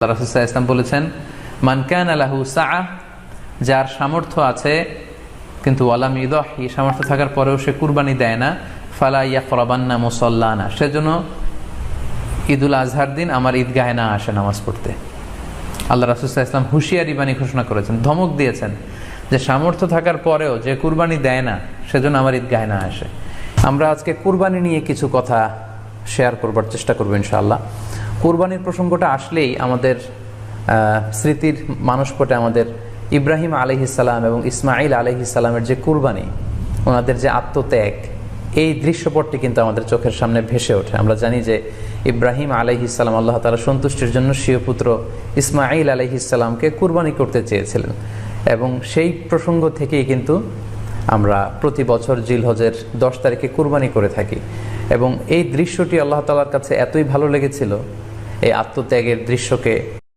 রাসূল সাল্লাল্লাহু আলাইহি ওয়াসাল্লাম বলেছেন, মান কানা লাহু সাআহ, যার সামর্থ্য আছে কিন্তু ওয়ালাম ইউদাহি, সামর্থ্য থাকার পরেও সে কুরবানি দেয় না, ফালা ইয়াকরাবান্না মুসাল্লানা, সেজন্য ঈদুল আজহার দিন আমার ঈদগাহে না আসে নামাজ পড়তে। আল্লাহ রাসূল সাল্লাল্লাহু আলাইহি ওয়াসাল্লাম হুঁশিয়ারি বাণী ঘোষণা করেছেন, ধমক দিয়েছেন যে সামর্থ্য থাকার পরেও যে কুরবানি দেয় না সেজন্য আমার ঈদগাহে না আসে। আমরা আজকে কুরবানি নিয়ে কিছু কথা শেয়ার করবার চেষ্টা করবো ইনশাআল্লাহ। কুরবানির প্রসঙ্গটা আসলেই আমাদের স্মৃতির মানসপটে আমাদের ইব্রাহিম আলাইহিস সালাম এবং ইসমাঈল আলাইহিস সালামের যে কুরবানি, ওনাদের যে আত্মত্যাগ, এই দৃশ্যপটটি কিন্তু আমাদের চোখের সামনে ভেসে ওঠে। আমরা জানি যে ইব্রাহিম আলাইহিস সালাম আল্লাহ তাআলা সন্তুষ্টির জন্য স্বীয় পুত্র ইসমাঈল আলাইহিস সালামকে কুরবানি করতে চেয়েছিলেন, এবং সেই প্রসঙ্গ থেকেই কিন্তু আমরা প্রতি বছর জিলহজের 10 তারিখে কুরবানি করে থাকি। এবং এই দৃশ্যটি আল্লাহ তাআলার কাছে এতই ভালো লেগেছিল, এই আত্মত্যাগের দৃশ্যকে